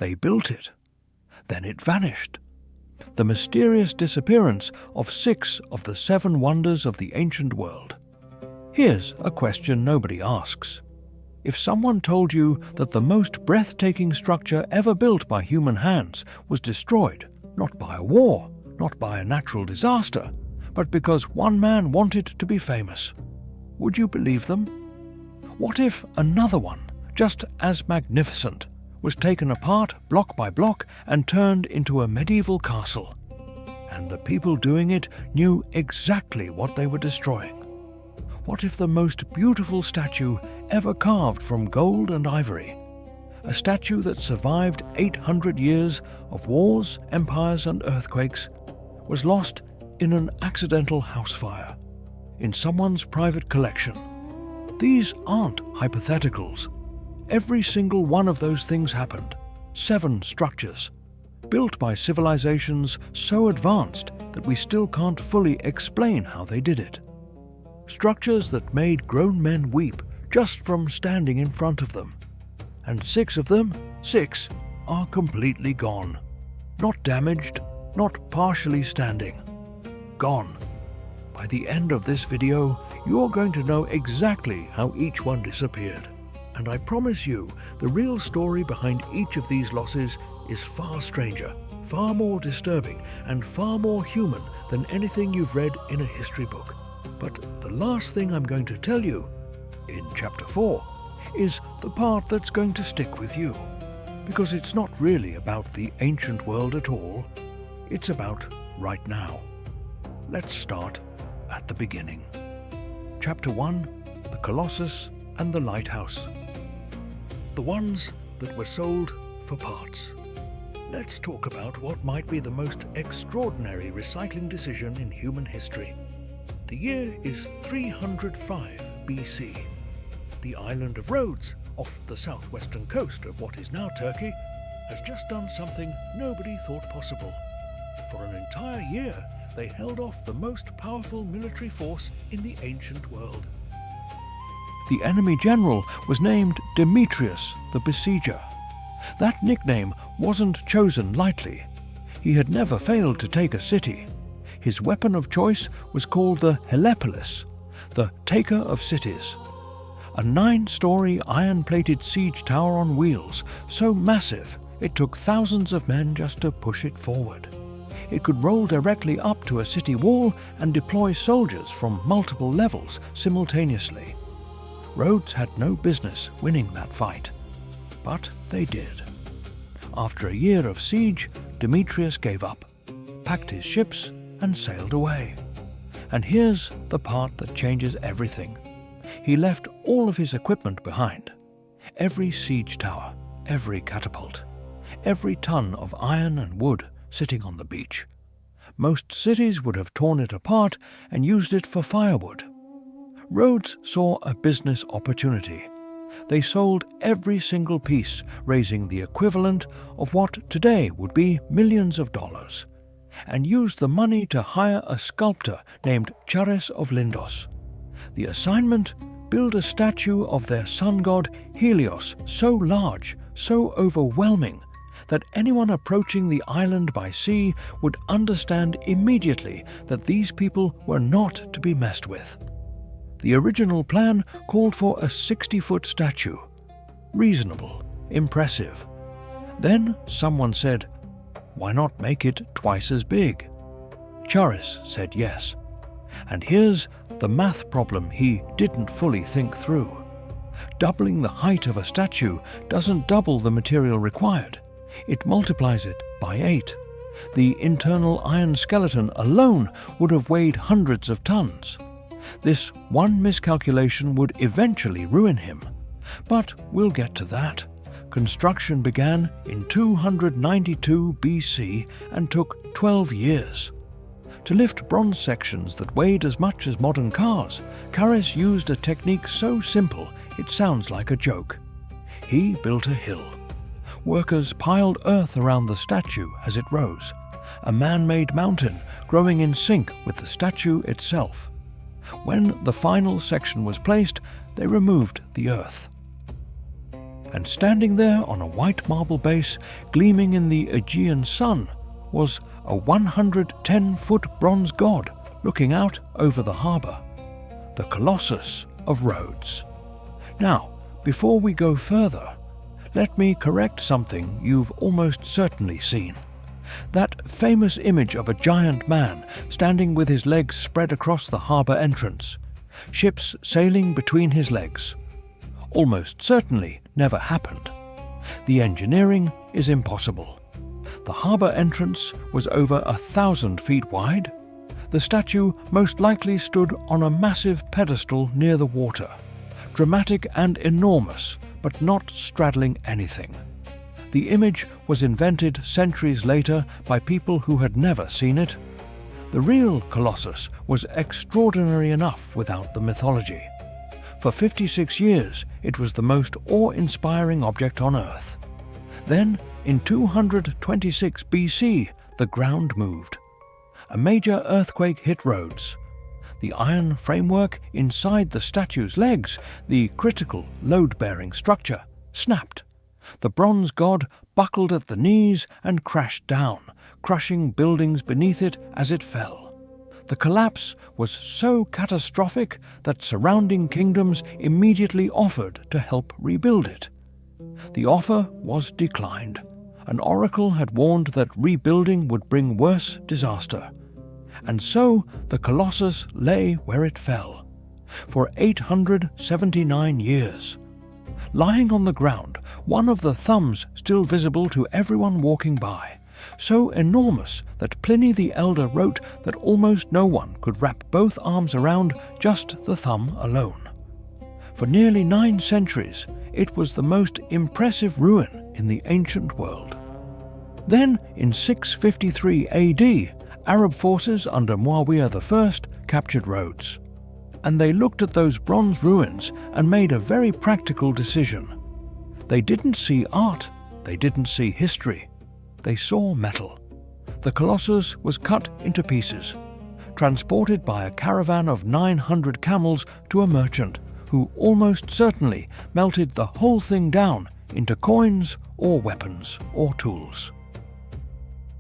They built it. Then it vanished. The mysterious disappearance of 6 of the 7 wonders of the ancient world. Here's a question nobody asks. If someone told you that the most breathtaking structure ever built by human hands was destroyed, not by a war, not by a natural disaster, but because one man wanted to be famous, would you believe them? What if another one, just as magnificent, was taken apart block by block and turned into a medieval castle, and the people doing it knew exactly what they were destroying? What if the most beautiful statue ever carved from gold and ivory, a statue that survived 800 years of wars, empires and earthquakes, was lost in an accidental house fire, in someone's private collection? These aren't hypotheticals. Every single one of those things happened. 7 structures, built by civilizations so advanced that we still can't fully explain how they did it. Structures that made grown men weep just from standing in front of them. And 6 of them, 6, are completely gone. Not damaged, not partially standing. Gone. By the end of this video, you're going to know exactly how each one disappeared. And I promise you, the real story behind each of these losses is far stranger, far more disturbing, and far more human than anything you've read in a history book. But the last thing I'm going to tell you, in Chapter 4, is the part that's going to stick with you. Because it's not really about the ancient world at all, it's about right now. Let's start at the beginning. Chapter 1, the Colossus and the Lighthouse. The ones that were sold for parts. Let's talk about what might be the most extraordinary recycling decision in human history. The year is 305 BC. The island of Rhodes, off the southwestern coast of what is now Turkey, has just done something nobody thought possible. For an entire year, they held off the most powerful military force in the ancient world. The enemy general was named Demetrius the Besieger. That nickname wasn't chosen lightly. He had never failed to take a city. His weapon of choice was called the Helepolis, the taker of cities. A 9-story iron-plated siege tower on wheels, so massive it took thousands of men just to push it forward. It could roll directly up to a city wall and deploy soldiers from multiple levels simultaneously. Rhodes had no business winning that fight, but they did. After a year of siege, Demetrius gave up, packed his ships and sailed away. And here's the part that changes everything. He left all of his equipment behind. Every siege tower, every catapult, every ton of iron and wood sitting on the beach. Most cities would have torn it apart and used it for firewood. Rhodes saw a business opportunity. They sold every single piece, raising the equivalent of what today would be millions of dollars, and used the money to hire a sculptor named Charis of Lindos. The assignment: build a statue of their sun god Helios so large, so overwhelming, that anyone approaching the island by sea would understand immediately that these people were not to be messed with. The original plan called for a 60-foot statue. Reasonable, impressive. Then someone said, why not make it twice as big? Charis said yes. And here's the math problem he didn't fully think through. Doubling the height of a statue doesn't double the material required. It multiplies it by 8. The internal iron skeleton alone would have weighed hundreds of tons. This one miscalculation would eventually ruin him. But we'll get to that. Construction began in 292 BC and took 12 years. To lift bronze sections that weighed as much as modern cars, Charis used a technique so simple it sounds like a joke. He built a hill. Workers piled earth around the statue as it rose, a man-made mountain growing in sync with the statue itself. When the final section was placed, they removed the earth. And standing there on a white marble base gleaming in the Aegean sun was a 110-foot bronze god looking out over the harbour, the Colossus of Rhodes. Now, before we go further, let me correct something you've almost certainly seen. That famous image of a giant man standing with his legs spread across the harbour entrance, ships sailing between his legs, almost certainly never happened. The engineering is impossible. The harbour entrance was over 1,000 feet wide. The statue most likely stood on a massive pedestal near the water, dramatic and enormous, but not straddling anything. The image was invented centuries later by people who had never seen it. The real Colossus was extraordinary enough without the mythology. For 56 years, it was the most awe-inspiring object on Earth. Then, in 226 BC, the ground moved. A major earthquake hit Rhodes. The iron framework inside the statue's legs, the critical load-bearing structure, snapped. The bronze god buckled at the knees and crashed down, crushing buildings beneath it as it fell. The collapse was so catastrophic that surrounding kingdoms immediately offered to help rebuild it. The offer was declined. An oracle had warned that rebuilding would bring worse disaster. And so the Colossus lay where it fell, for 879 years. Lying on the ground, one of the thumbs still visible to everyone walking by, so enormous that Pliny the Elder wrote that almost no one could wrap both arms around just the thumb alone. For nearly 9 centuries, it was the most impressive ruin in the ancient world. Then, in 653 AD, Arab forces under Muawiyah I captured Rhodes. And they looked at those bronze ruins and made a very practical decision. They didn't see art, they didn't see history, they saw metal. The Colossus was cut into pieces, transported by a caravan of 900 camels to a merchant who almost certainly melted the whole thing down into coins or weapons or tools.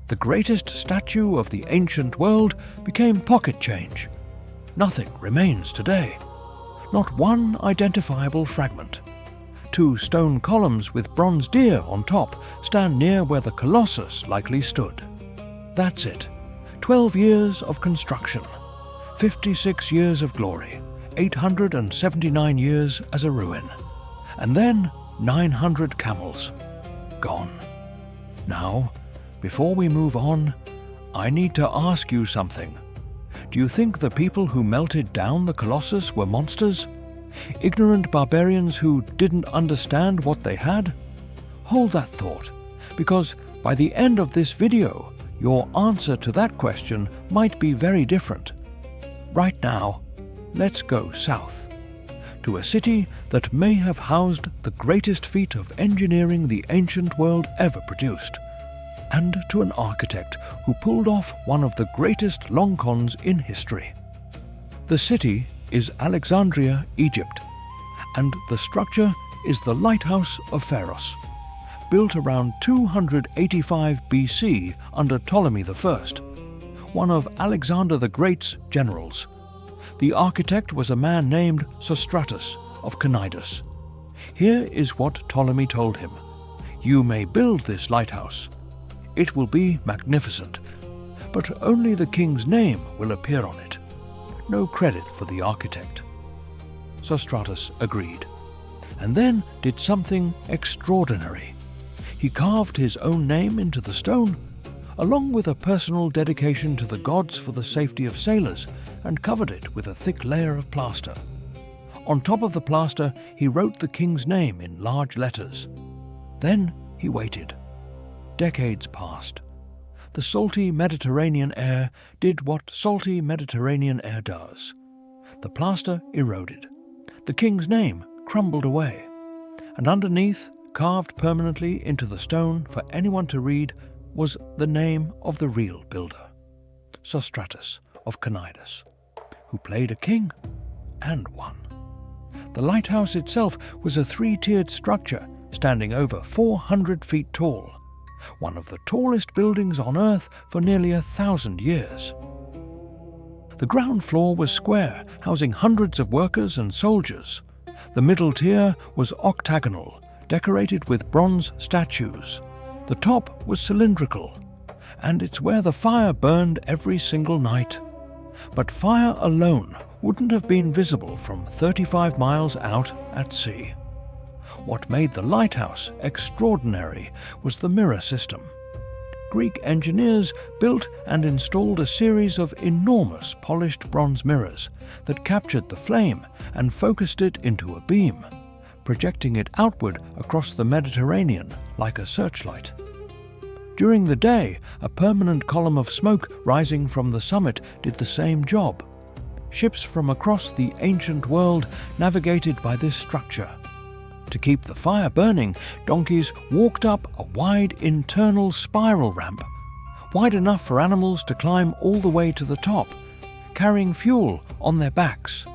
The greatest statue of the ancient world became pocket change. Nothing remains today. Not one identifiable fragment. 2 stone columns with bronze deer on top stand near where the Colossus likely stood. That's it. 12 years of construction. 56 years of glory. 879 years as a ruin. And then 900 camels. Gone. Now, before we move on, I need to ask you something. Do you think the people who melted down the Colossus were monsters? Ignorant barbarians who didn't understand what they had? Hold that thought, because by the end of this video, your answer to that question might be very different. Right now, let's go south, to a city that may have housed the greatest feat of engineering the ancient world ever produced, and to an architect who pulled off one of the greatest long cons in history. The city is Alexandria, Egypt, and the structure is the Lighthouse of Pharos, built around 285 BC under Ptolemy I, one of Alexander the Great's generals. The architect was a man named Sostratus of Cnidus. Here is what Ptolemy told him: "You may build this lighthouse. It will be magnificent, but only the king's name will appear on it. No credit for the architect." Sostratus agreed, and then did something extraordinary. He carved his own name into the stone, along with a personal dedication to the gods for the safety of sailors, and covered it with a thick layer of plaster. On top of the plaster, he wrote the king's name in large letters. Then he waited. Decades passed. The salty Mediterranean air did what salty Mediterranean air does. The plaster eroded. The king's name crumbled away. And underneath, carved permanently into the stone for anyone to read, was the name of the real builder, Sostratus of Cnidus, who played a king and won. The lighthouse itself was a 3-tiered structure standing over 400 feet tall, one of the tallest buildings on Earth for nearly 1,000 years. The ground floor was square, housing hundreds of workers and soldiers. The middle tier was octagonal, decorated with bronze statues. The top was cylindrical, and it's where the fire burned every single night. But fire alone wouldn't have been visible from 35 miles out at sea. What made the lighthouse extraordinary was the mirror system. Greek engineers built and installed a series of enormous polished bronze mirrors that captured the flame and focused it into a beam, projecting it outward across the Mediterranean like a searchlight. During the day, a permanent column of smoke rising from the summit did the same job. Ships from across the ancient world navigated by this structure. To keep the fire burning, donkeys walked up a wide internal spiral ramp, wide enough for animals to climb all the way to the top, carrying fuel on their backs,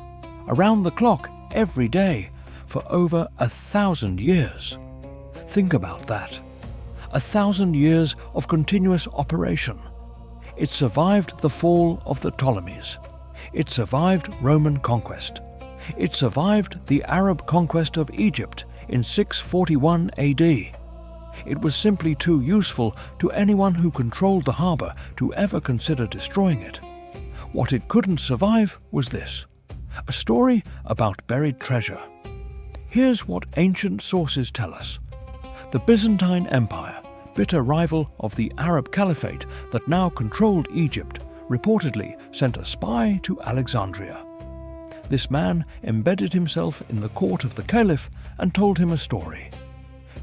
around the clock every day for over 1,000 years. Think about that. 1,000 years of continuous operation. It survived the fall of the Ptolemies. It survived Roman conquest. It survived the Arab conquest of Egypt in 641 AD. It was simply too useful to anyone who controlled the harbour to ever consider destroying it. What it couldn't survive was this: a story about buried treasure. Here's what ancient sources tell us. The Byzantine Empire, bitter rival of the Arab Caliphate that now controlled Egypt, reportedly sent a spy to Alexandria. This man embedded himself in the court of the Caliph and told him a story.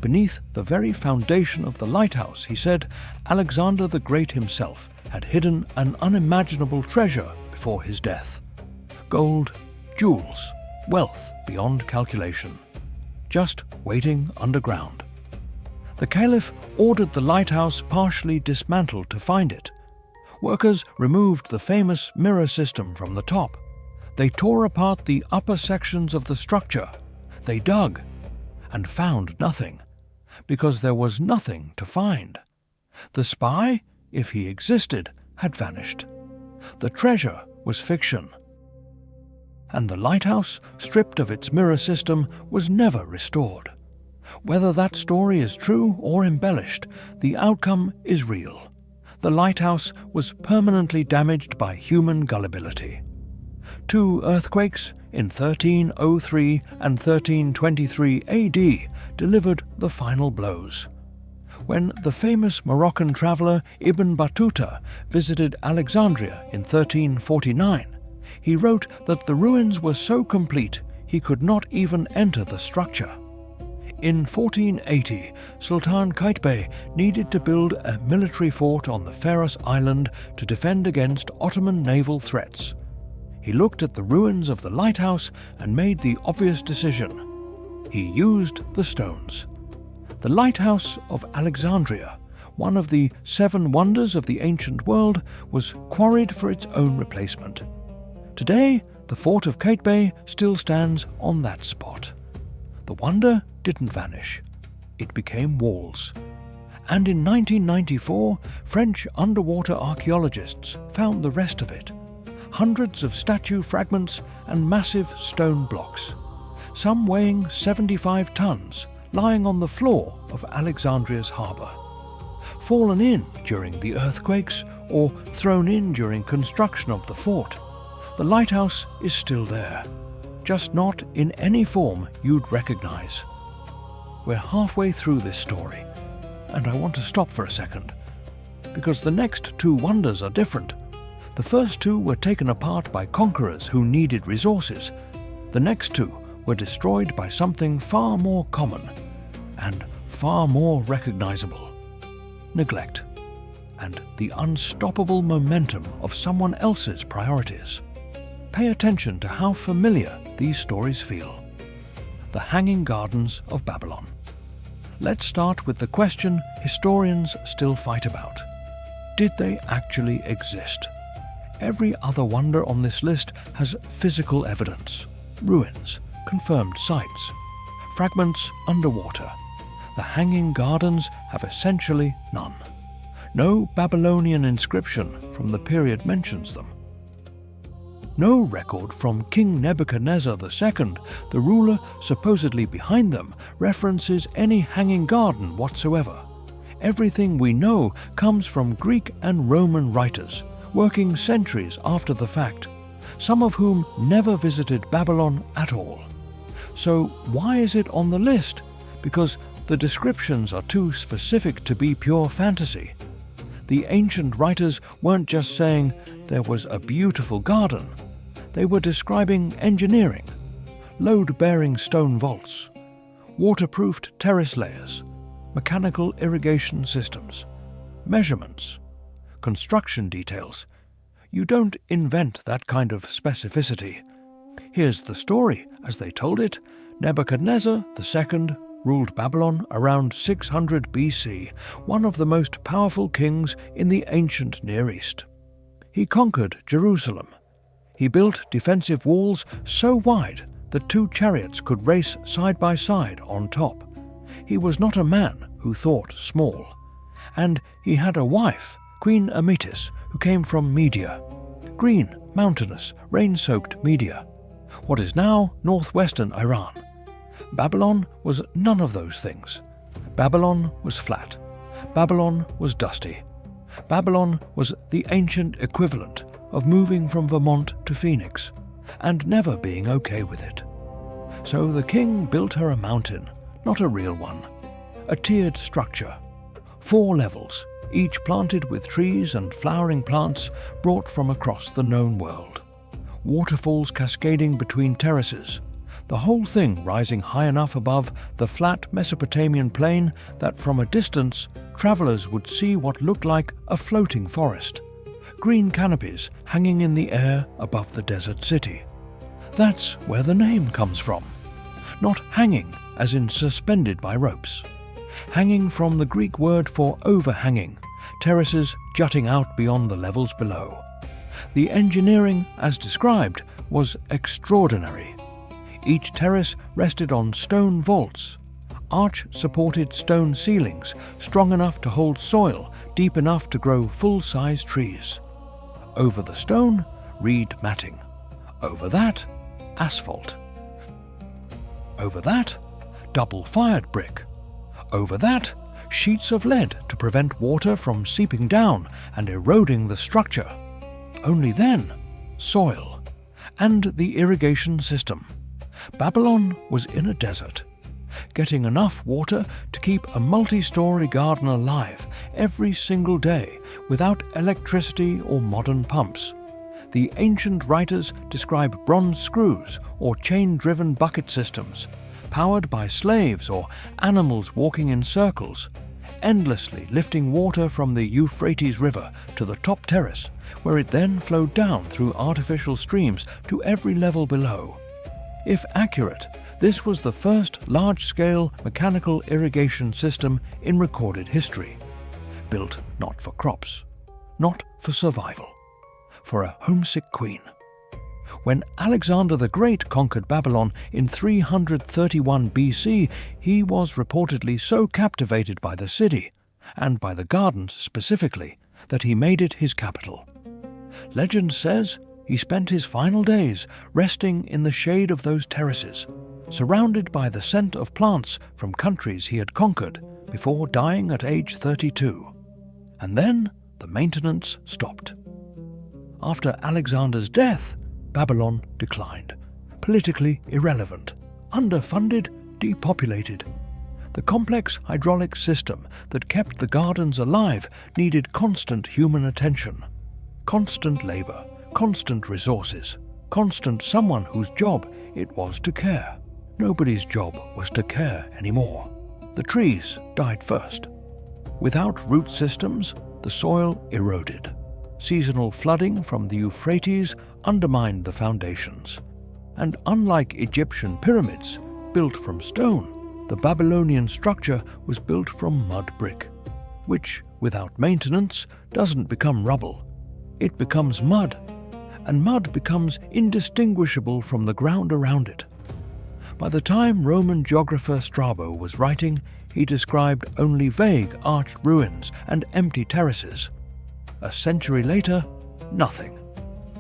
Beneath the very foundation of the lighthouse, he said, Alexander the Great himself had hidden an unimaginable treasure before his death. Gold, jewels, wealth beyond calculation, just waiting underground. The Caliph ordered the lighthouse partially dismantled to find it. Workers removed the famous mirror system from the top. They tore apart the upper sections of the structure. They dug and found nothing, because there was nothing to find. The spy, if he existed, had vanished. The treasure was fiction. And the lighthouse, stripped of its mirror system, was never restored. Whether that story is true or embellished, the outcome is real. The lighthouse was permanently damaged by human gullibility. 2 earthquakes in 1303 and 1323 AD delivered the final blows. When the famous Moroccan traveller Ibn Battuta visited Alexandria in 1349, he wrote that the ruins were so complete he could not even enter the structure. In 1480, Sultan Qaitbay needed to build a military fort on the Pharos island to defend against Ottoman naval threats. He looked at the ruins of the lighthouse and made the obvious decision. He used the stones. The Lighthouse of Alexandria, one of the 7 wonders of the ancient world, was quarried for its own replacement. Today, the fort of Qaitbay still stands on that spot. The wonder didn't vanish. It became walls. And in 1994, French underwater archaeologists found the rest of it. Hundreds of statue fragments and massive stone blocks, some weighing 75 tons, lying on the floor of Alexandria's harbour. Fallen in during the earthquakes or thrown in during construction of the fort, the lighthouse is still there, just not in any form you'd recognize. We're halfway through this story, and I want to stop for a second, because the next 2 wonders are different. The first 2 were taken apart by conquerors who needed resources. The next 2 were destroyed by something far more common and far more recognizable: neglect and the unstoppable momentum of someone else's priorities. Pay attention to how familiar these stories feel. The Hanging Gardens of Babylon. Let's start with the question historians still fight about. Did they actually exist? Every other wonder on this list has physical evidence: ruins, confirmed sites, fragments underwater. the Hanging Gardens have essentially none. No Babylonian inscription from the period mentions them. No record from King Nebuchadnezzar II, the ruler supposedly behind them, references any hanging garden whatsoever. Everything we know comes from Greek and Roman writers, working centuries after the fact, some of whom never visited Babylon at all. So why is it on the list? Because the descriptions are too specific to be pure fantasy. The ancient writers weren't just saying there was a beautiful garden. They were describing engineering, load-bearing stone vaults, waterproofed terrace layers, mechanical irrigation systems, measurements, construction details. You don't invent that kind of specificity. Here's the story as they told it. Nebuchadnezzar II ruled Babylon around 600 BC, one of the most powerful kings in the ancient Near East. He conquered Jerusalem. He built defensive walls so wide that 2 chariots could race side by side on top. He was not a man who thought small. And he had a wife, Queen Amytis, who came from Media. Green, mountainous, rain-soaked Media, what is now northwestern Iran. Babylon was none of those things. Babylon was flat. Babylon was dusty. Babylon was the ancient equivalent of moving from Vermont to Phoenix, and never being okay with it. So the king built her a mountain, not a real one. A tiered structure. 4 levels, each planted with trees and flowering plants brought from across the known world. Waterfalls cascading between terraces. The whole thing rising high enough above the flat Mesopotamian plain that from a distance travelers would see what looked like a floating forest. Green canopies hanging in the air above the desert city. That's where the name comes from. Not hanging as in suspended by ropes. Hanging from the Greek word for overhanging, terraces jutting out beyond the levels below. The engineering, as described, was extraordinary. Each terrace rested on stone vaults, arch-supported stone ceilings strong enough to hold soil deep enough to grow full-size trees. Over the stone, reed matting. Over that, asphalt. Over that, double-fired brick. Over that, sheets of lead to prevent water from seeping down and eroding the structure. Only then, soil. And the irrigation system. Babylon was in a desert, getting enough water to keep a multi-story garden alive every single day without electricity or modern pumps. The ancient writers describe bronze screws or chain-driven bucket systems, powered by slaves or animals walking in circles, endlessly lifting water from the Euphrates River to the top terrace, where it then flowed down through artificial streams to every level below. If accurate, this was the first large-scale mechanical irrigation system in recorded history, built not for crops, not for survival, for a homesick queen. When Alexander the Great conquered Babylon in 331 BC, he was reportedly so captivated by the city, and by the gardens specifically, that he made it his capital. Legend says he spent his final days resting in the shade of those terraces, surrounded by the scent of plants from countries he had conquered, before dying at age 32. And then the maintenance stopped. After Alexander's death, Babylon declined, politically irrelevant, underfunded, depopulated. The complex hydraulic system that kept the gardens alive needed constant human attention, constant labor, constant resources, constant someone whose job it was to care. Nobody's job was to care anymore. The trees died first. Without root systems, the soil eroded. Seasonal flooding from the Euphrates undermined the foundations. And unlike Egyptian pyramids, built from stone, the Babylonian structure was built from mud brick, which, without maintenance, doesn't become rubble. It becomes mud, and mud becomes indistinguishable from the ground around it. By the time Roman geographer Strabo was writing, he described only vague arched ruins and empty terraces. A century later, nothing.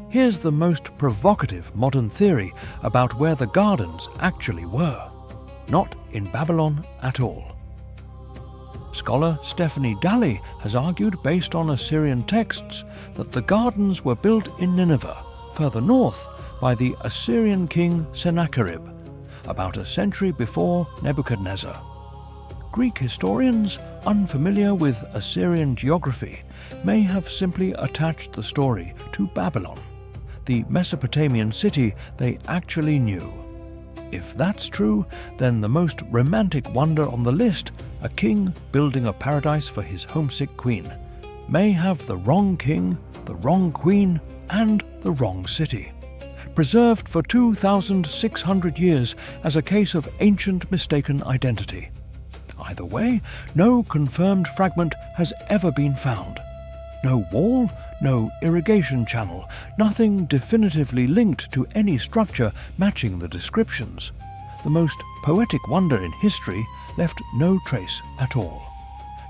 Here's the most provocative modern theory about where the gardens actually were. Not in Babylon at all. Scholar Stephanie Daly has argued, based on Assyrian texts, that the gardens were built in Nineveh, further north, by the Assyrian king Sennacherib, about a century before Nebuchadnezzar. Greek historians, unfamiliar with Assyrian geography, may have simply attached the story to Babylon, the Mesopotamian city they actually knew. If that's true, then the most romantic wonder on the list, a king building a paradise for his homesick queen, may have the wrong king, the wrong queen, and the wrong city. Preserved for 2,600 years as a case of ancient mistaken identity. Either way, no confirmed fragment has ever been found. No wall, no irrigation channel, nothing definitively linked to any structure matching the descriptions. The most poetic wonder in history left no trace at all.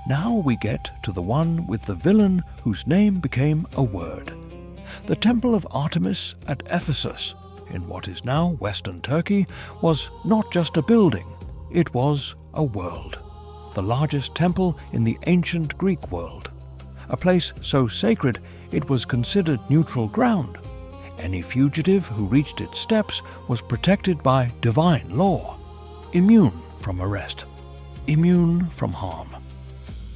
Now we get to the one with the villain whose name became a word. The Temple of Artemis at Ephesus, in what is now Western Turkey, was not just a building, it was a world. The largest temple in the ancient Greek world. A place so sacred it was considered neutral ground. Any fugitive who reached its steps was protected by divine law, immune from arrest, immune from harm.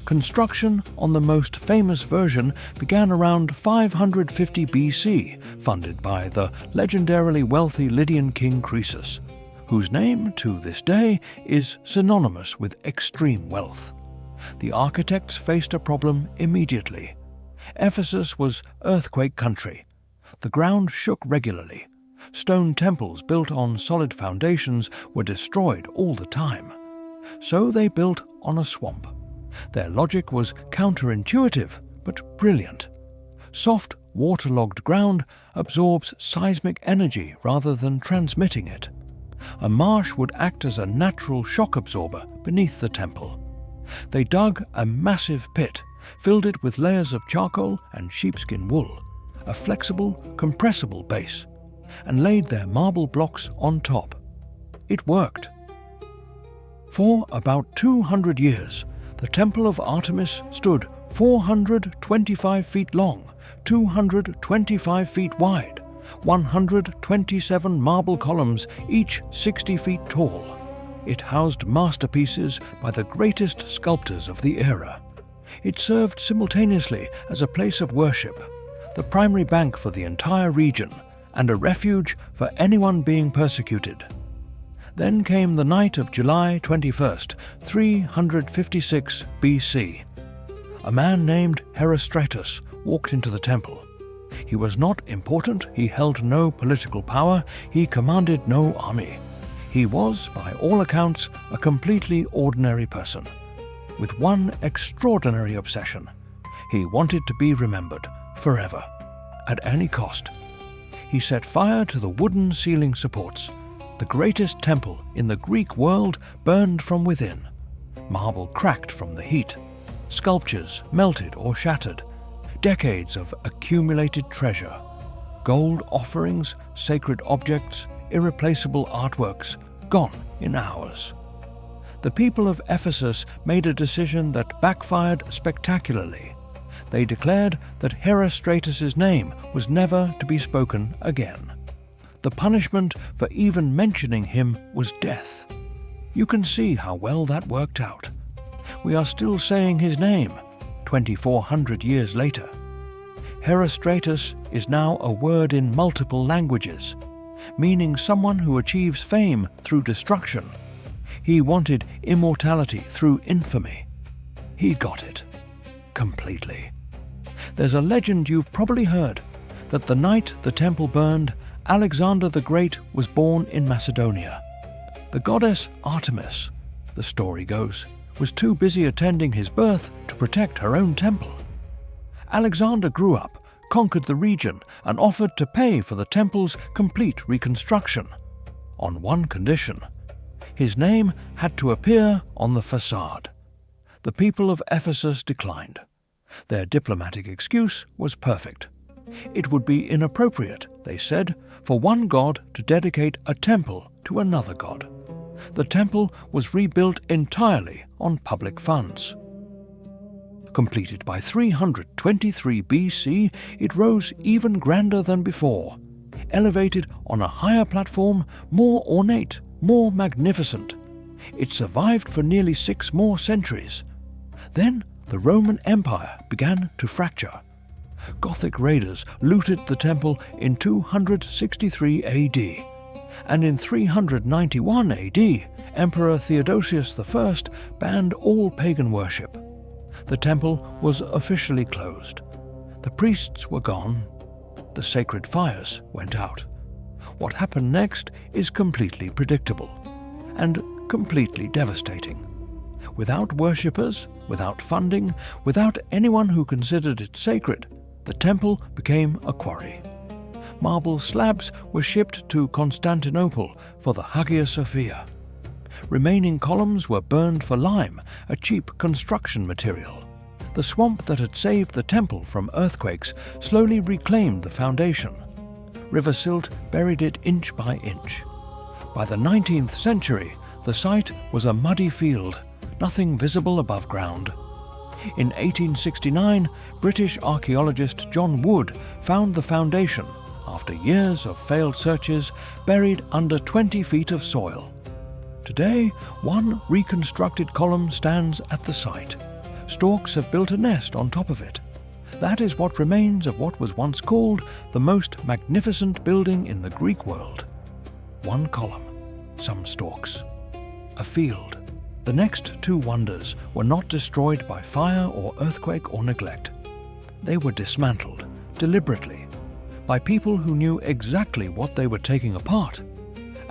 Construction on the most famous version began around 550 BC, funded by the legendarily wealthy Lydian king Croesus, whose name to this day is synonymous with extreme wealth. The architects faced a problem immediately. Ephesus was earthquake country. The ground shook regularly. Stone temples built on solid foundations were destroyed all the time. So they built on a swamp. Their logic was counterintuitive, but brilliant. Soft, waterlogged ground absorbs seismic energy rather than transmitting it. A marsh would act as a natural shock absorber beneath the temple. They dug a massive pit, filled it with layers of charcoal and sheepskin wool, a flexible, compressible base, and laid their marble blocks on top. It worked. For about 200 years, the Temple of Artemis stood 425 feet long, 225 feet wide, 127 marble columns, each 60 feet tall. It housed masterpieces by the greatest sculptors of the era. It served simultaneously as a place of worship, the primary bank for the entire region, and a refuge for anyone being persecuted. Then came the night of July 21st, 356 BC. A man named Herostratus walked into the temple. He was not important, he held no political power, he commanded no army. He was, by all accounts, a completely ordinary person, with one extraordinary obsession. He wanted to be remembered, forever, at any cost. He set fire to the wooden ceiling supports. The greatest temple in the Greek world burned from within. Marble cracked from the heat. Sculptures melted or shattered. Decades of accumulated treasure. Gold offerings, sacred objects, irreplaceable artworks, gone in hours. The people of Ephesus made a decision that backfired spectacularly. They declared that Herostratus' name was never to be spoken again. The punishment for even mentioning him was death. You can see how well that worked out. We are still saying his name, 2,400 years later. Herostratus is now a word in multiple languages, meaning someone who achieves fame through destruction. He wanted immortality through infamy. He got it. Completely. There's a legend you've probably heard, that the night the temple burned, Alexander the Great was born in Macedonia. The goddess Artemis, the story goes, was too busy attending his birth to protect her own temple. Alexander grew up, conquered the region, and offered to pay for the temple's complete reconstruction, on one condition. His name had to appear on the facade. The people of Ephesus declined. Their diplomatic excuse was perfect. It would be inappropriate, they said, for one god to dedicate a temple to another god. The temple was rebuilt entirely on public funds. Completed by 323 BC, it rose even grander than before, elevated on a higher platform, more ornate, more magnificent. It survived for nearly 6 more centuries. Then the Roman Empire began to fracture. Gothic raiders looted the temple in 263 AD, and in 391 AD, Emperor Theodosius I banned all pagan worship. The temple was officially closed. The priests were gone. The sacred fires went out. What happened next is completely predictable and completely devastating. Without worshippers, without funding, without anyone who considered it sacred, the temple became a quarry. Marble slabs were shipped to Constantinople for the Hagia Sophia. Remaining columns were burned for lime, a cheap construction material. The swamp that had saved the temple from earthquakes slowly reclaimed the foundation. River silt buried it inch by inch. By the 19th century, the site was a muddy field, nothing visible above ground. In 1869, British archaeologist John Wood found the foundation, after years of failed searches, buried under 20 feet of soil. Today, one reconstructed column stands at the site. Storks have built a nest on top of it. That is what remains of what was once called the most magnificent building in the Greek world. One column, some storks. A field. The next 2 wonders were not destroyed by fire or earthquake or neglect. They were dismantled, deliberately, by people who knew exactly what they were taking apart,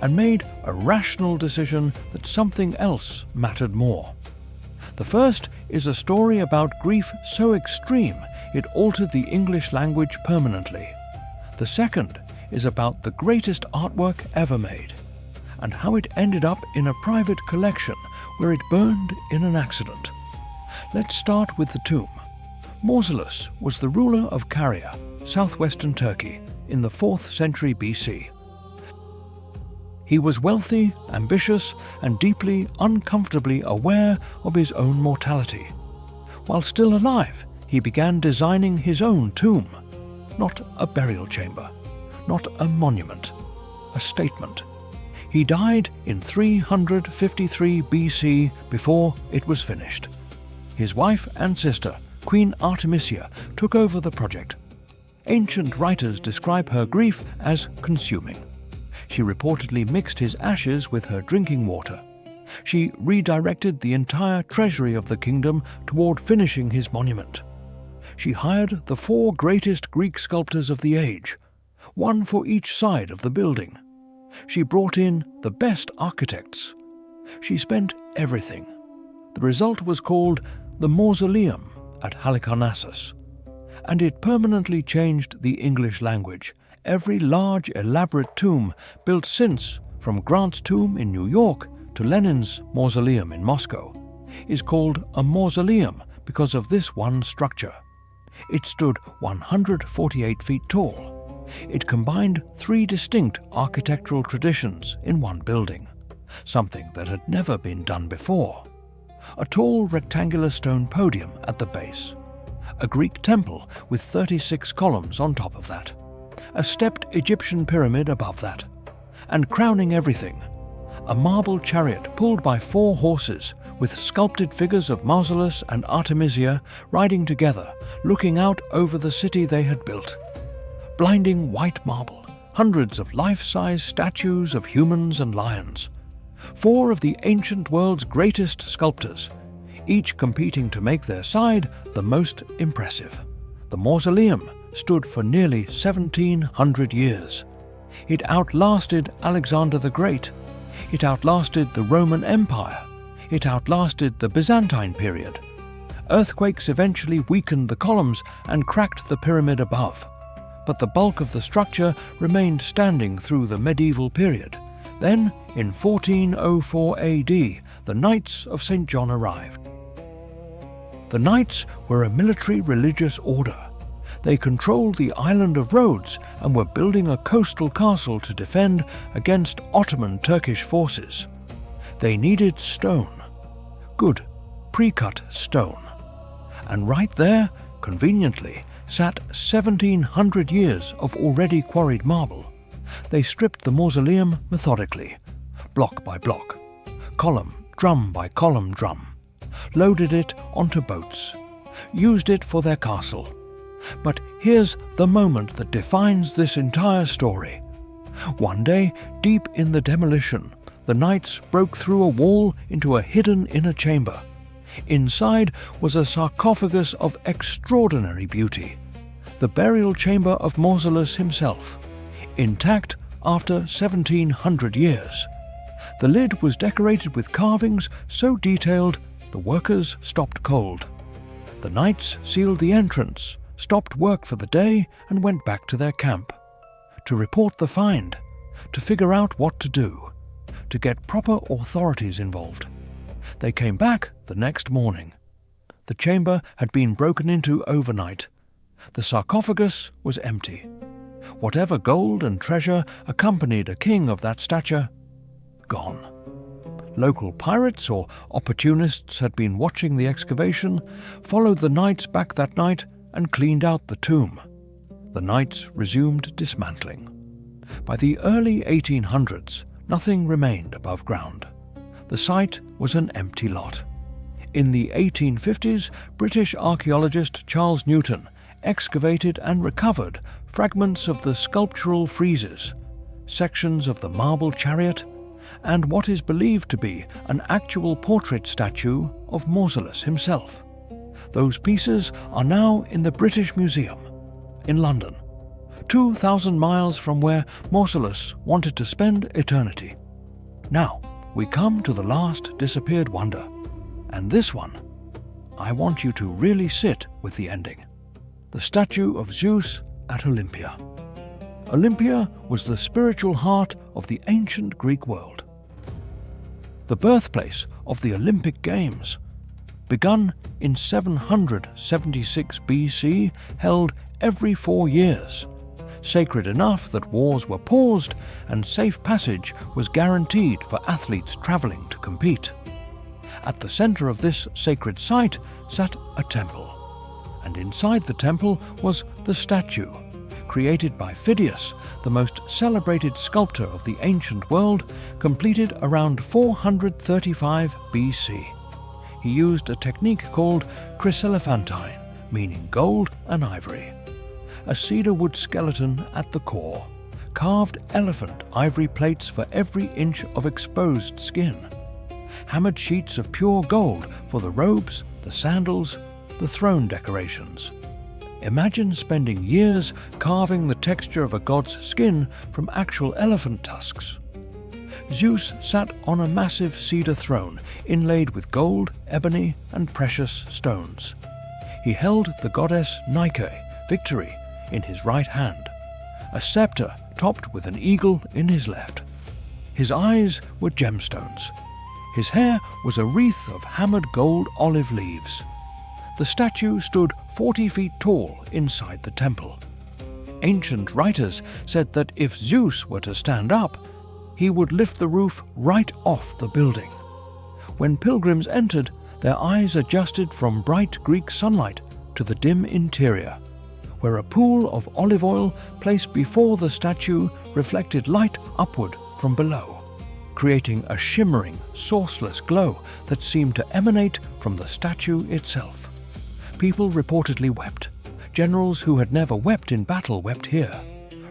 and made a rational decision that something else mattered more. The first is a story about grief so extreme it altered the English language permanently. The second is about the greatest artwork ever made, and how it ended up in a private collection where it burned in an accident. Let's start with the tomb. Mausoleum was the ruler of Caria, southwestern Turkey, in the 4th century BC. He was wealthy, ambitious, and deeply, uncomfortably aware of his own mortality. While still alive, he began designing his own tomb. Not a burial chamber, not a monument, a statement. He died in 353 BC before it was finished. His wife and sister, Queen Artemisia, took over the project. Ancient writers describe her grief as consuming. She reportedly mixed his ashes with her drinking water. She redirected the entire treasury of the kingdom toward finishing his monument. She hired the 4 greatest Greek sculptors of the age, one for each side of the building. She brought in the best architects. She spent everything. The result was called the Mausoleum at Halicarnassus, and it permanently changed the English language. Every large, elaborate tomb built since, from Grant's tomb in New York to Lenin's mausoleum in Moscow, is called a mausoleum because of this one structure. It stood 148 feet tall. It combined 3 distinct architectural traditions in one building, something that had never been done before. A tall rectangular stone podium at the base, a Greek temple with 36 columns on top of that, a stepped Egyptian pyramid above that, and crowning everything, a marble chariot pulled by 4 horses with sculpted figures of Mausolus and Artemisia riding together, looking out over the city they had built. Blinding white marble, hundreds of life-size statues of humans and lions. 4 of the ancient world's greatest sculptors, each competing to make their side the most impressive. The mausoleum stood for nearly 1,700 years. It outlasted Alexander the Great. It outlasted the Roman Empire. It outlasted the Byzantine period. Earthquakes eventually weakened the columns and cracked the pyramid above, but the bulk of the structure remained standing through the medieval period. Then, in 1404 AD, the Knights of St. John arrived. The Knights were a military religious order. They controlled the island of Rhodes and were building a coastal castle to defend against Ottoman Turkish forces. They needed stone, good pre-cut stone. And right there, conveniently, sat 1,700 years of already quarried marble. They stripped the mausoleum methodically, block by block, column, drum by column drum, loaded it onto boats, used it for their castle. But here's the moment that defines this entire story. One day, deep in the demolition, the knights broke through a wall into a hidden inner chamber. Inside was a sarcophagus of extraordinary beauty, the burial chamber of Mausolus himself, intact after 1,700 years. The lid was decorated with carvings so detailed the workers stopped cold. The knights sealed the entrance, stopped work for the day, and went back to their camp. To report the find, to figure out what to do, to get proper authorities involved. They came back the next morning. The chamber had been broken into overnight. The sarcophagus was empty. Whatever gold and treasure accompanied a king of that stature, gone. Local pirates or opportunists had been watching the excavation, followed the knights back that night, and cleaned out the tomb. The knights resumed dismantling. By the early 1800s, nothing remained above ground. The site was an empty lot. In the 1850s, British archaeologist Charles Newton excavated and recovered fragments of the sculptural friezes, sections of the marble chariot, and what is believed to be an actual portrait statue of Mausolus himself. Those pieces are now in the British Museum in London, 2,000 miles from where Mausolus wanted to spend eternity. Now, we come to the last disappeared wonder, and this one, I want you to really sit with the ending. The statue of Zeus at Olympia. Olympia was the spiritual heart of the ancient Greek world. The birthplace of the Olympic Games, begun in 776 BC, held every 4 years, sacred enough that wars were paused and safe passage was guaranteed for athletes traveling to compete. At the center of this sacred site sat a temple, and inside the temple was the statue, created by Phidias, the most celebrated sculptor of the ancient world, completed around 435 BC. He used a technique called chryselephantine, meaning gold and ivory. A cedar wood skeleton at the core, carved elephant ivory plates for every inch of exposed skin, hammered sheets of pure gold for the robes, the sandals, the throne decorations. Imagine spending years carving the texture of a god's skin from actual elephant tusks. Zeus sat on a massive cedar throne inlaid with gold, ebony, and precious stones. He held the goddess Nike, Victory, in his right hand, a scepter topped with an eagle in his left. His eyes were gemstones. His hair was a wreath of hammered gold olive leaves. The statue stood 40 feet tall inside the temple. Ancient writers said that if Zeus were to stand up, he would lift the roof right off the building. When pilgrims entered, their eyes adjusted from bright Greek sunlight to the dim interior, where a pool of olive oil placed before the statue reflected light upward from below, creating a shimmering, sourceless glow that seemed to emanate from the statue itself. People reportedly wept. Generals who had never wept in battle wept here.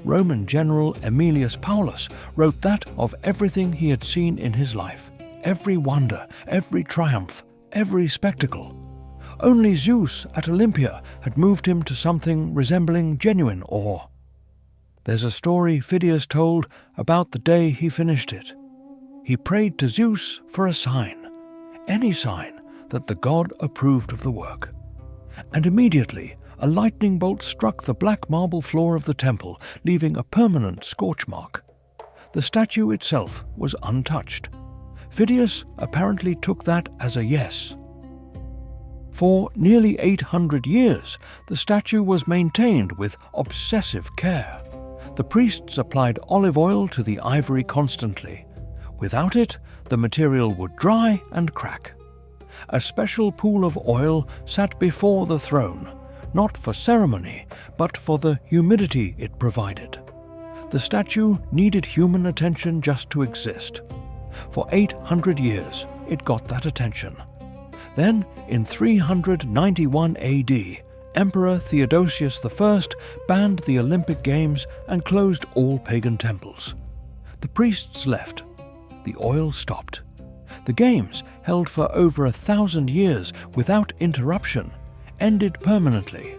Roman general Aemilius Paulus wrote that of everything he had seen in his life, every wonder, every triumph, every spectacle. Only Zeus at Olympia had moved him to something resembling genuine awe. There's a story Phidias told about the day he finished it. He prayed to Zeus for a sign, any sign that the god approved of the work. And immediately a lightning bolt struck the black marble floor of the temple, leaving a permanent scorch mark. The statue itself was untouched. Phidias apparently took that as a yes. For nearly 800 years, the statue was maintained with obsessive care. The priests applied olive oil to the ivory constantly. Without it, the material would dry and crack. A special pool of oil sat before the throne, not for ceremony, but for the humidity it provided. The statue needed human attention just to exist. For 800 years, it got that attention. Then, in 391 AD, Emperor Theodosius I banned the Olympic Games and closed all pagan temples. The priests left. The oil stopped. The Games, held for over 1,000 years without interruption, ended permanently.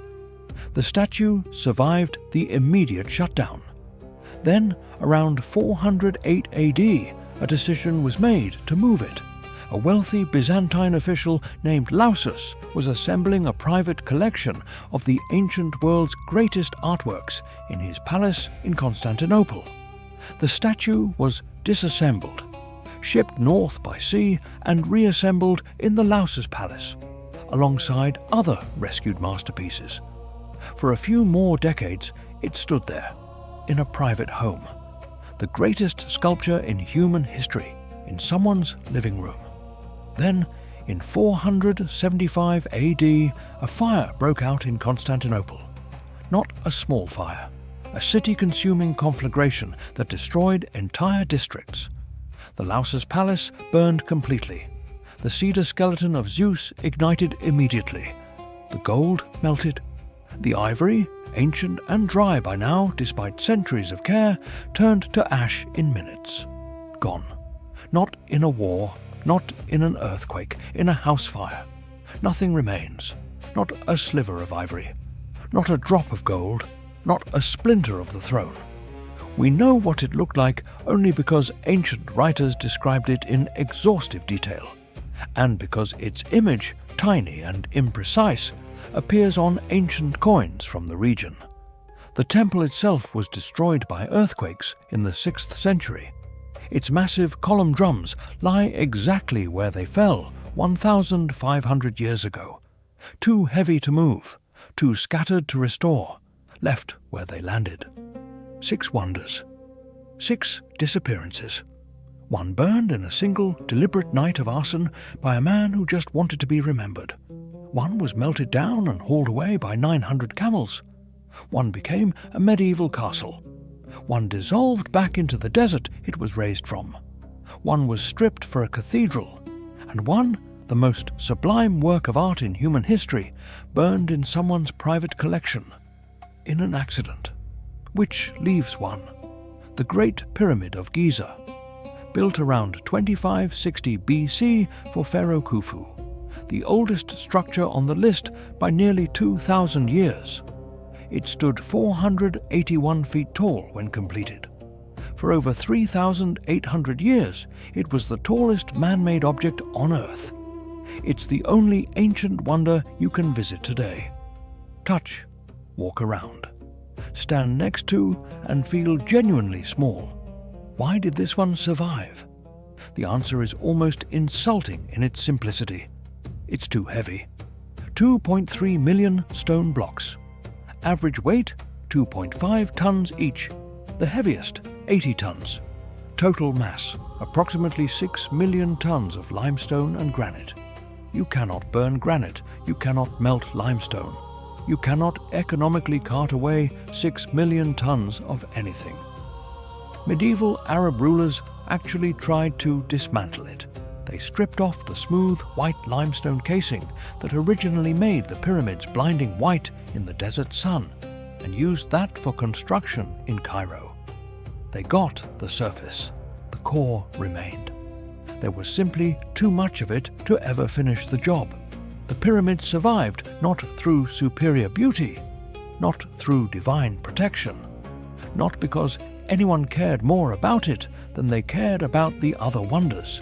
The statue survived the immediate shutdown. Then, around 408 AD, a decision was made to move it. A wealthy Byzantine official named Lausus was assembling a private collection of the ancient world's greatest artworks in his palace in Constantinople. The statue was disassembled, shipped north by sea, and reassembled in the Lausus Palace, alongside other rescued masterpieces. For a few more decades, it stood there, in a private home, the greatest sculpture in human history, in someone's living room. Then, in 475 AD, a fire broke out in Constantinople. Not a small fire, a city-consuming conflagration that destroyed entire districts. The Lausus Palace burned completely. The cedar skeleton of Zeus ignited immediately. The gold melted. The ivory, ancient and dry by now despite centuries of care, turned to ash in minutes. Gone. Not in a war, not in an earthquake, in a house fire. Nothing remains. Not a sliver of ivory. Not a drop of gold. Not a splinter of the throne. We know what it looked like only because ancient writers described it in exhaustive detail, and because its image, tiny and imprecise, appears on ancient coins from the region. The temple itself was destroyed by earthquakes in the 6th century. Its massive column drums lie exactly where they fell 1,500 years ago. Too heavy to move, too scattered to restore, left where they landed. 6 wonders. 6 disappearances. One burned in a single, deliberate night of arson by a man who just wanted to be remembered. One was melted down and hauled away by 900 camels. One became a medieval castle. One dissolved back into the desert it was raised from. One was stripped for a cathedral. And one, the most sublime work of art in human history, burned in someone's private collection. In an accident. Which leaves one. The Great Pyramid of Giza. Built around 2560 BC for Pharaoh Khufu. The oldest structure on the list by nearly 2,000 years. It stood 481 feet tall when completed. For over 3,800 years, it was the tallest man-made object on Earth. It's the only ancient wonder you can visit today. Touch, walk around, stand next to, and feel genuinely small. Why did this one survive? The answer is almost insulting in its simplicity. It's too heavy. 2.3 million stone blocks. Average weight, 2.5 tons each. The heaviest, 80 tons. Total mass, approximately 6 million tons of limestone and granite. You cannot burn granite. You cannot melt limestone. You cannot economically cart away 6 million tons of anything. Medieval Arab rulers actually tried to dismantle it. They stripped off the smooth, white limestone casing that originally made the pyramids blinding white in the desert sun, and used that for construction in Cairo. They got the surface. The core remained. There was simply too much of it to ever finish the job. The pyramid survived not through superior beauty, not through divine protection, not because anyone cared more about it than they cared about the other wonders.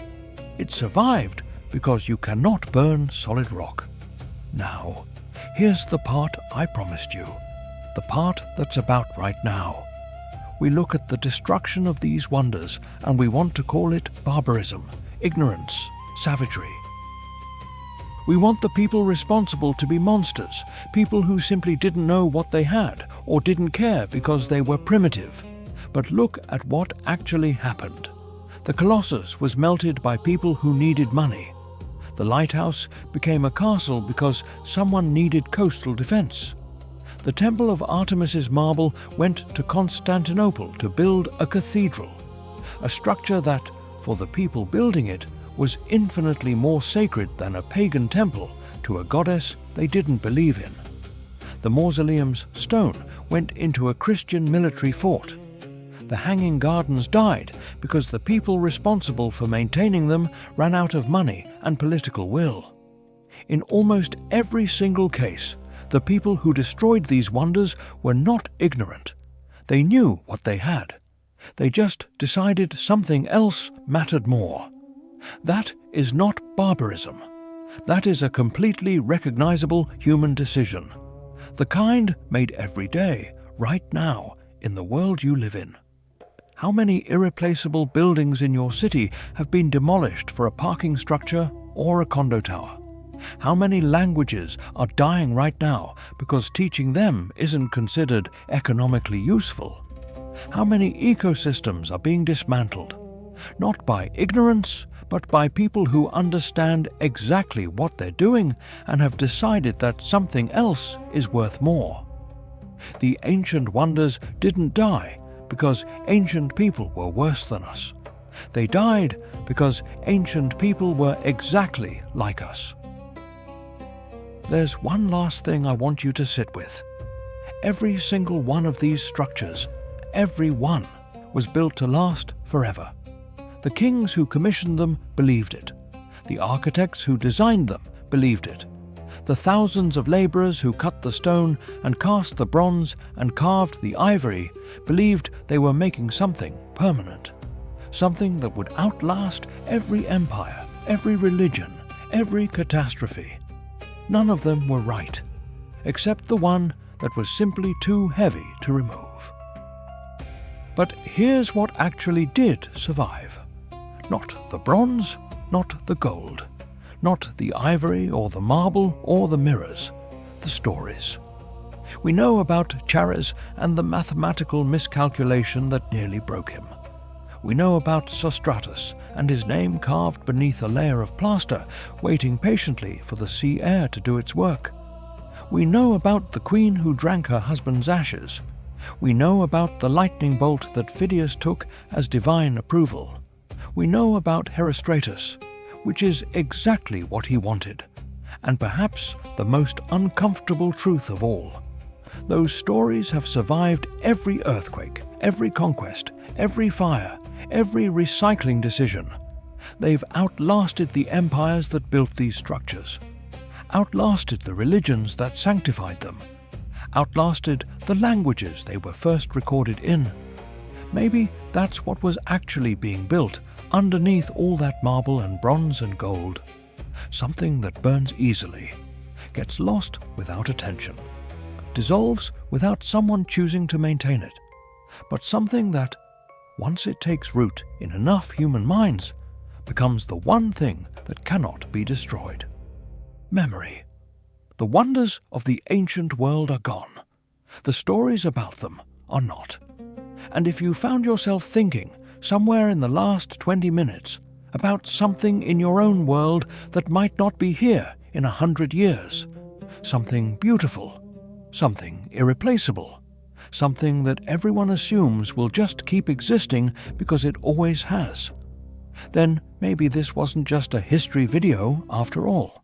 It survived because you cannot burn solid rock. Now, here's the part I promised you, the part that's about right now. we look at the destruction of these wonders and we want to call it barbarism, ignorance, savagery. We want the people responsible to be monsters, people who simply didn't know what they had or didn't care because they were primitive. But look at what actually happened. The Colossus was melted by people who needed money. The lighthouse became a castle because someone needed coastal defense. The Temple of Artemis's marble went to Constantinople to build a cathedral, a structure that, for the people building it, was infinitely more sacred than a pagan temple to a goddess they didn't believe in. The Mausoleum's stone went into a Christian military fort. The Hanging Gardens died because the people responsible for maintaining them ran out of money and political will. In almost every single case, the people who destroyed these wonders were not ignorant. They knew what they had. They just decided something else mattered more. That is not barbarism. That is a completely recognizable human decision. The kind made every day, right now, in the world you live in. How many irreplaceable buildings in your city have been demolished for a parking structure or a condo tower? How many languages are dying right now because teaching them isn't considered economically useful? How many ecosystems are being dismantled? Not by ignorance, but by people who understand exactly what they're doing and have decided that something else is worth more. The ancient wonders didn't die because ancient people were worse than us. They died because ancient people were exactly like us. There's one last thing I want you to sit with. Every single one of these structures, every one, was built to last forever. The kings who commissioned them believed it. The architects who designed them believed it. The thousands of laborers who cut the stone and cast the bronze and carved the ivory believed they were making something permanent, something that would outlast every empire, every religion, every catastrophe. None of them were right, except the one that was simply too heavy to remove. But here's what actually did survive. Not the bronze, not the gold, not the ivory or the marble or the mirrors, the stories. We know about Chares and the mathematical miscalculation that nearly broke him. We know about Sostratus and his name carved beneath a layer of plaster, waiting patiently for the sea air to do its work. We know about the queen who drank her husband's ashes. We know about the lightning bolt that Phidias took as divine approval. We know about Herostratus, which is exactly what he wanted, and perhaps the most uncomfortable truth of all. Those stories have survived every earthquake, every conquest, every fire, every recycling decision. They've outlasted the empires that built these structures, outlasted the religions that sanctified them, outlasted the languages they were first recorded in. Maybe that's what was actually being built underneath all that marble and bronze and gold. Something that burns easily, gets lost without attention, dissolves without someone choosing to maintain it, but something that, once it takes root in enough human minds, becomes the one thing that cannot be destroyed. Memory. The wonders of the ancient world are gone. The stories about them are not. And if you found yourself thinking, somewhere in the last 20 minutes, about something in your own world that might not be here in 100 years, something beautiful, something irreplaceable, something that everyone assumes will just keep existing because it always has, then maybe this wasn't just a history video after all.